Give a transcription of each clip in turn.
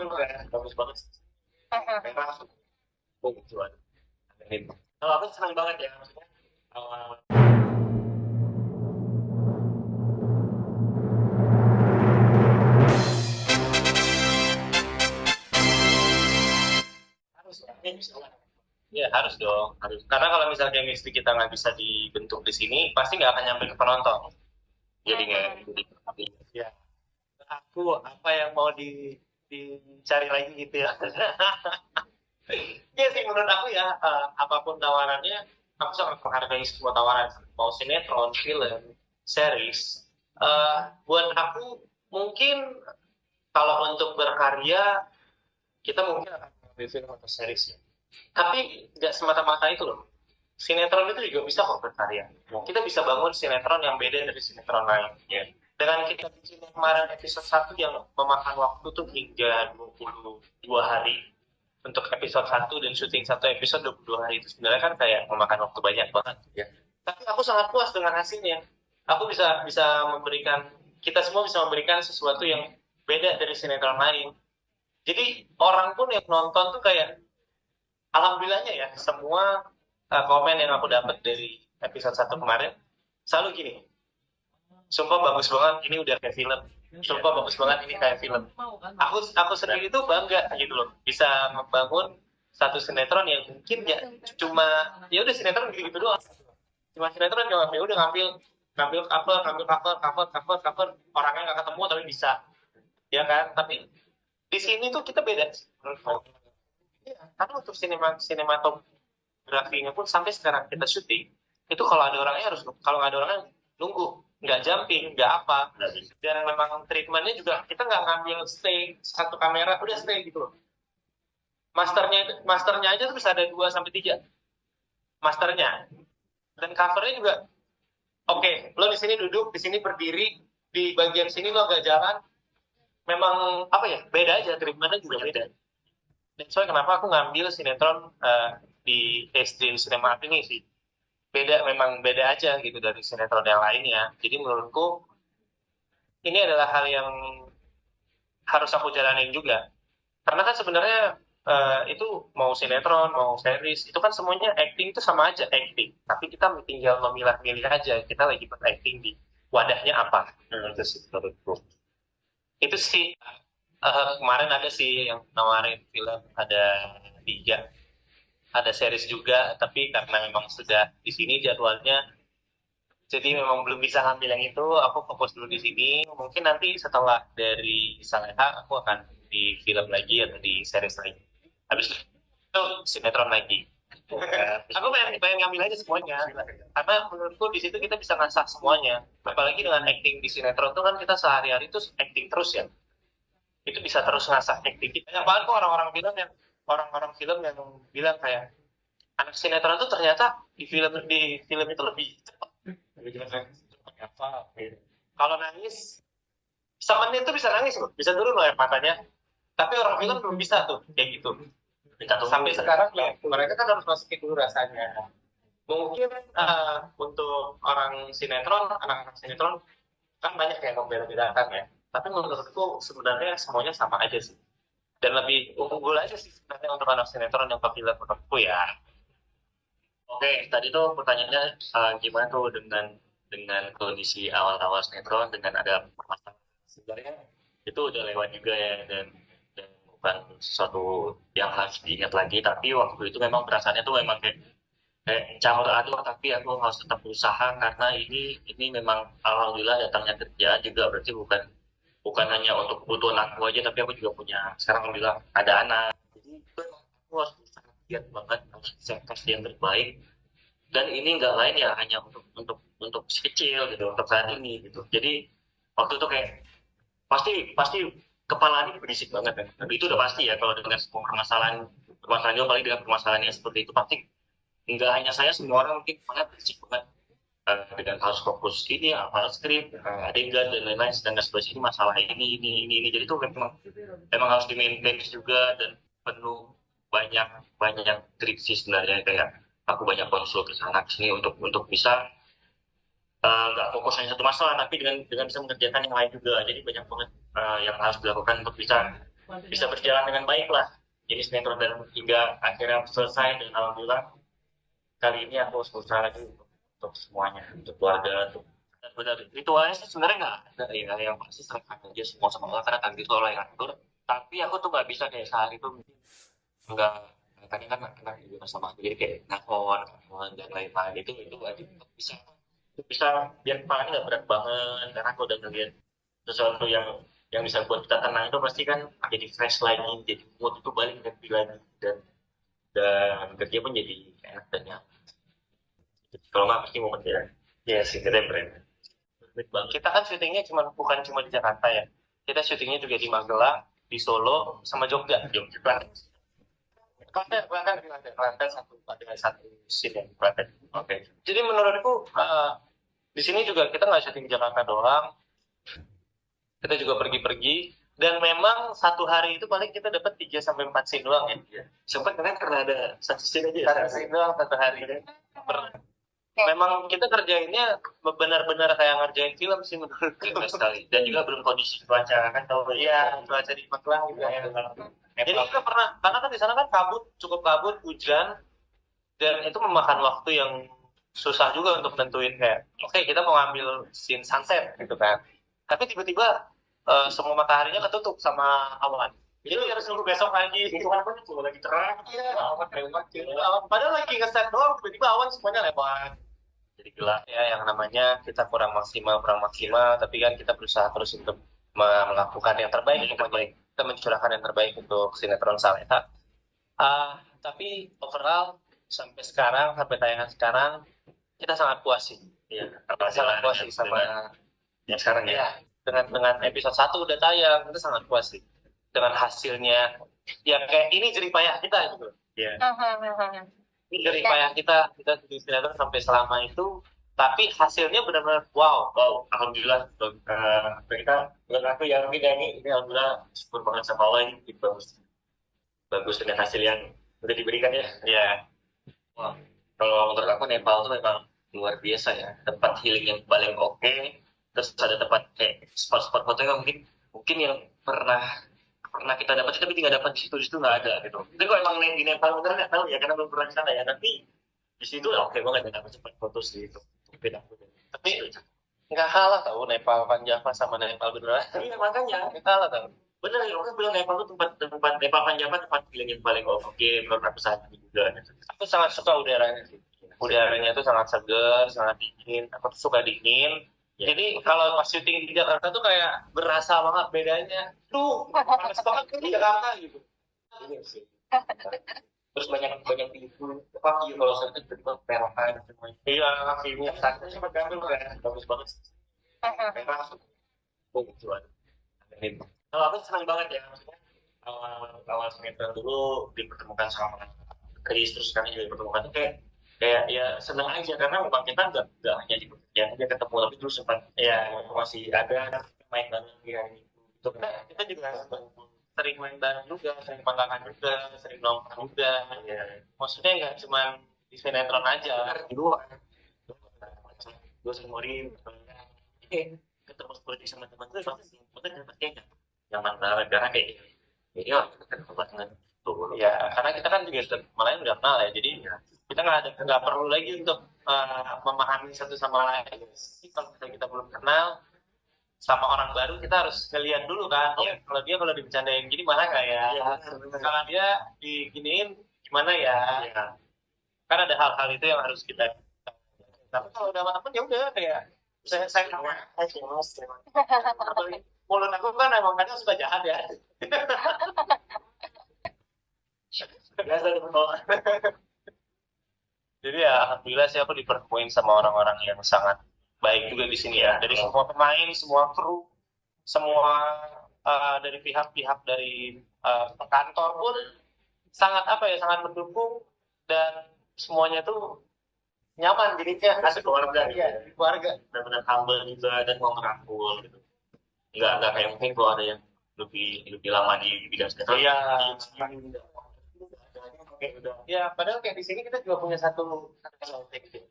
dulu ya, bagus banget. Merah, gitu. Kalau aku senang banget ya, maksudnya awal harus ya, ini bisa lah. Ya harus dong, harus. Karena kalau misalnya chemistry kita nggak bisa dibentuk di sini, pasti nggak akan nyampe ke penonton. Jadi nggak jadi ya. Aku apa yang mau dicari lagi gitu ya. Iya sih menurut aku ya, apapun tawarannya, aku sangat menghargai semua tawaran. Mau sinetron, film, series. Buat aku mungkin kalau untuk berkarya, kita mungkin akan mengambil film atau series ya. Tapi nggak semata-mata itu loh. Sinetron itu juga bisa kok berkarya. Kita bisa bangun sinetron yang beda dari sinetron lain. Ya. Dengan kita bikin kemarin episode 1 yang memakan waktu tuh hingga 22 hari untuk episode 1 dan syuting satu episode 22 hari itu sebenarnya kan kayak memakan waktu banyak banget ya. Tapi aku sangat puas dengan hasilnya. Aku bisa bisa memberikan, kita semua bisa memberikan sesuatu yang beda dari sinetron lain. Jadi orang pun yang nonton tuh kayak alhamdulillahnya ya, semua komen yang aku dapat dari episode 1 kemarin selalu gini. Sumpah bagus banget, ini udah kayak film. Sumpah bagus banget, ini kayak film. Aku sendiri tuh bangga gitu loh, bisa membangun satu sinetron yang mungkin ya cuma ya udah sinetron gitu-gitu doang. Cuma sinetron ya udah ngambil cover orangnya nggak ketemu tapi bisa, ya kan? Tapi di sini tuh kita beda. Ya, karena untuk sinematografinya pun sampai sekarang kita syuting itu kalau ada orangnya harus, kalau nggak ada orangnya nunggu, nggak jumping, nggak apa. Dan memang treatmentnya juga kita nggak ngambil stay satu kamera udah stay gitu loh. Masternya aja tuh bisa ada 2 sampai 3 masternya. Dan covernya juga oke, lo di sini duduk, di sini berdiri, di bagian sini lo agak jalan. Memang apa ya, beda aja, treatmentnya juga beda. Dan soalnya kenapa aku ngambil sinetron di SD Cinema Art ini sih, memang beda aja gitu dari sinetron yang lainnya. Jadi menurutku ini adalah hal yang harus aku jalanin juga. Karena kan sebenarnya itu mau sinetron, mau series, itu kan semuanya acting itu sama aja acting. Tapi kita tinggal memilah-milih aja, kita lagi acting di wadahnya apa. Itu sih menurutku. Itu sih kemarin ada sih yang nawarin film, ada 3, ada series juga, tapi karena memang sudah di sini jadwalnya, jadi memang belum bisa ngambil yang itu. Aku fokus dulu di sini. Mungkin nanti setelah dari Saleha aku akan di film lagi atau di series lagi. Habis itu sinetron lagi. Aku pengen ngambil aja semuanya, karena menurutku di situ kita bisa ngasah semuanya. Apalagi dengan acting di sinetron tuh kan kita sehari-hari tuh acting terus ya. Itu bisa terus ngasah acting kita. Banyak banget kok orang-orang film yang bilang kayak anak sinetron tuh ternyata di film itu lebih cepat. Lebih cepat apa? Kalau nangis semenit tuh bisa nangis loh, bisa turun loh air matanya. Tapi orang film belum bisa tuh kayak gitu. Sampai sekarang ya mereka kan harus masukin dulu rasanya. Mungkin untuk orang sinetron, anak-anak sinetron kan banyak yang membeda-bedakan ya. Tapi menurutku sebenarnya semuanya sama aja sih. Dan lebih unggul aja sih sebenarnya untuk anak sinetron yang film menurutku ya. Oke, tadi tuh pertanyaannya gimana tuh dengan kondisi awal-awal sinetron dengan ada permasalahan. Sebenarnya itu udah lewat juga ya, dan bukan sesuatu yang harus diingat lagi. Tapi waktu itu memang perasaannya tuh memang kayak campur aduk, tapi aku harus tetap berusaha karena ini memang alhamdulillah datangnya kerja juga, berarti bukan hanya untuk kebutuhan aku aja, tapi aku juga punya sekarang alhamdulillah ada anak. Jadi itu emang aku harus berusaha giat banget, harus kasih yang terbaik. Dan ini nggak lain ya hanya untuk si kecil gitu, untuk saat ini gitu. Jadi waktu itu kayak pasti kepala ini berisik banget kan. Tapi itu udah pasti ya, kalau dengan semua permasalahan juga, apalagi dengan permasalahan yang seperti itu pasti nggak hanya saya, semua orang mungkin sangat berisik banget. Dengan harus fokus ini, hal skrip, adegan dan lain-lain, sedangkan sebelah sini masalah ini. Jadi itu memang harus di maintain juga, dan penuh banyak trik sih sebenarnya. Kayak aku banyak konsul ke sana sini untuk bisa nggak fokus hanya satu masalah, tapi dengan bisa mengerjakan yang lain juga. Jadi banyak banget yang harus dilakukan untuk bisa bisa berjalan dengan baik lah jadi sinetron dan hingga akhirnya selesai dan alhamdulillah kali ini aku harus berusaha lagi untuk semuanya untuk keluarga untuk benar ritualnya sih sebenarnya nggak ada ya yang pasti serahkan aja semua sama Allah karena takdir itu Allah yang atur tapi aku tuh nggak bisa kayak sehari tuh nggak kadang kan kita juga sama aku jadi kayak nelfon dan lain-lain itu aja bisa itu bisa biar kepalanya nggak berat banget karena aku udah ngeliat sesuatu yang bisa buat kita tenang itu pasti kan jadi fresh lagi jadi mood itu balik happy lagi dan kerja pun jadi enak dan nyaman kalau nggak pasti momen ya ya sih kita brand banget Kita kan syutingnya bukan cuma di Jakarta ya. Kita syutingnya juga di Magelang, di Solo, sama Jogja. Jogja Klaten satu ada satu scene yang di Klaten. oke Jadi menurutku di sini juga kita nggak syuting di Jakarta doang. Kita juga pergi-pergi dan memang satu hari itu paling kita dapat 3 sampai 4 scene doang ya. sempat kalian karena ada satu scene aja ya Satu scene doang satu hari. Memang kita kerjainnya benar-benar kayak ngerjain film sih menurutku. benar sekali dan juga belum kondisi cuaca kan tahu Iya, cuaca di Magelang juga ya. Jadi Nepal kita pernah, karena kan di sana kan cukup kabut, hujan, dan itu memakan waktu yang susah juga untuk nentuin kayak, oke kita mau ngambil scene sunset gitu kan. Tapi tiba-tiba semua mataharinya ketutup sama awan. Jadi harus nunggu besok lagi. itu kan pun juga lagi terang Iya, awan lewat padahal lagi ngeset doang, tiba-tiba awan semuanya lewat. jadi gelap Ya, yang namanya kita kurang maksimal, tapi kan kita berusaha terus untuk melakukan yang terbaik, kita mencurahkan yang terbaik untuk sinetron Saleta. Tapi overall sampai sekarang, sampai tayangan sekarang, kita sangat puas sih. ya Sangat puas sih sama yang sekarang ya dengan episode 1 udah tayang, kita sangat puas sih dengan hasilnya. Ya kayak ini jerih payah kita gitu. ya Ini jerih payah kita di sinetron sampai selama itu, tapi hasilnya benar-benar wow. wow alhamdulillah kita bukan aku yang ini alhamdulillah syukur banget sama Allah ini bagus dengan hasil yang udah diberikan ya Ya, wah kalau menurut aku Nepal tuh memang luar biasa ya tempat healing yang paling oke terus ada tempat kayak spot-spot foto yang mungkin yang pernah kita dapat tapi tidak dapat di situ nggak ada gitu itu kok emang di Nepal bener nggak tahu ya karena belum pernah ke sana ya tapi di situ oke banget ya dapat sempat foto sih itu beda tapi nggak kalah tau Nepal Panjava sama Nepal beneran. iya makanya Nggak kalah tau. bener ya orang bilang Nepal tuh tempat Nepal Panjava tempat healing yang paling oke menurut aku saat ini juga Aku sangat suka udaranya sih. Udaranya itu sangat segar, sangat dingin. Aku tuh suka dingin. Ya. Jadi kalau pas syuting di Jakarta tuh kayak berasa banget bedanya. Tuh, panas banget di Jakarta gitu. Iya sih. Terus banyak view kaki kalau saya itu tiba perokan semuanya. Iya, kakinya Saat itu sempat gambar kan bagus banget. Merah. Oh tujuan. Kalau aku senang banget ya maksudnya awal semester dulu dipertemukan sama Chris terus sekarang juga dipertemukan tuh kayak ya senang aja karena memang kita nggak hanya di pekerjaan aja ketemu tapi terus sempat ya masih ada main bareng ya itu kita juga sering main bareng juga, sering panggangan juga, sering nongkrong juga. ya Maksudnya nggak cuma di sinetron aja. dulu gue sering ngori ketemu seperti sama teman gue pasti dapetnya nyaman banget karena kayak ya ketemu banget tuh Ya, karena kita kan juga malah udah kenal ya, jadi kita nggak perlu lagi untuk memahami satu sama lain. Kalau kita belum kenal sama orang baru, kita harus ngeliat dulu kan. Oh, kalau dia dibicarain gini mana nggak ya? Kalau dia diginiin gimana ya? Kan ada hal-hal itu yang harus kita. Tapi kalau udah sama temen ya udah kayak saya sama aja mas. Mulut aku kan emang kadang suka jahat ya. biasa Jadi ya alhamdulillah sih aku dipertemuin sama orang-orang yang sangat baik juga di sini ya. Dari semua pemain, semua kru, semua dari pihak-pihak dari kantor pun sangat sangat mendukung dan semuanya tuh nyaman jadinya. Asik keluarga ya, keluarga. benar-benar humble juga dan mau merangkul gitu nggak kayak mungkin kalau ada yang lebih lama di bidang sinetron Iya. Ya, Padahal kayak di sini kita juga punya satu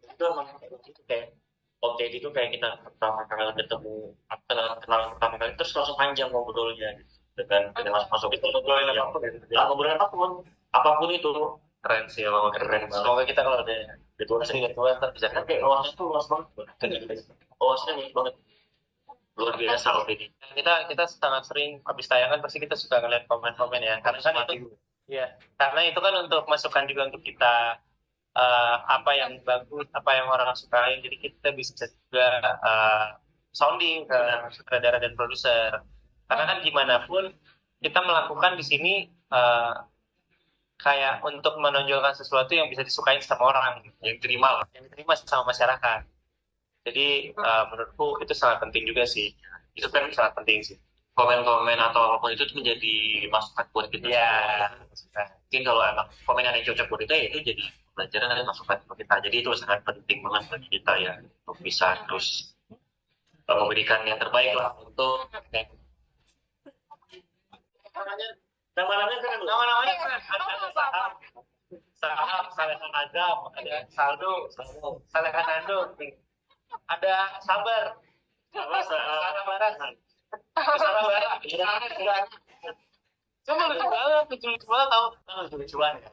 itu emang kayak OTD itu kayak kita pertama kali ketemu kenal pertama kali terus langsung panjang ngobrolnya gitu. dengan masuk itu Ngobrolin yang apapun ya. ngobrolin apapun itu Keren sih emang keren banget. semoga kita kalau ada Situasi ketua ntar bisa oke luasnya tuh luas banget luasnya luas banget luar biasa ini kita sangat sering habis tayangan pasti kita suka ngeliat komen-komen ya karena kan itu ya karena itu kan untuk masukan juga untuk kita apa yang bagus apa yang orang sukai jadi kita bisa juga sounding ke sutradara dan produser karena kan gimana pun kita melakukan di sini kayak untuk menonjolkan sesuatu yang bisa disukai sama orang yang terima lah yang diterima sama masyarakat jadi menurutku itu sangat penting juga sih itu kan sangat penting sih komen-komen atau apapun itu tuh menjadi masukan buat kita ya mungkin kalau emang komen yang cocok buat kita ya itu jadi pelajaran dan masukan buat kita jadi itu sangat penting banget bagi kita ya untuk bisa terus memberikan yang terbaik lah untuk nama-namanya kan nama-namanya kan ada saham Salehan Azam ada Saldo Salehan Ando ada Sabar Sarah Barat Sarah Barat cuma lucu banget lucu banget tau lucu-lucuan ya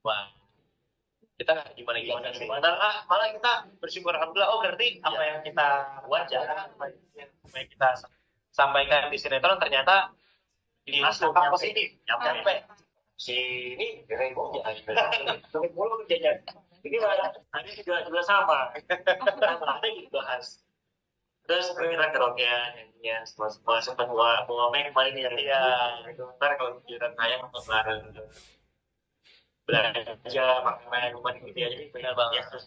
wah kita nggak gimana sih malah kita bersyukur alhamdulillah berarti apa yang kita wajar apa yang kita sampaikan di sinetron ternyata masuk positif nyampe si Rebo sampai mulu jajan ini malah tadi juga sama ada dibahas terus kita karaokean nyanyian semua make kemarin ya ntar kalau giliran tayang untuk bareng belanja makanan rumah gitu ya jadi benar banget ya terus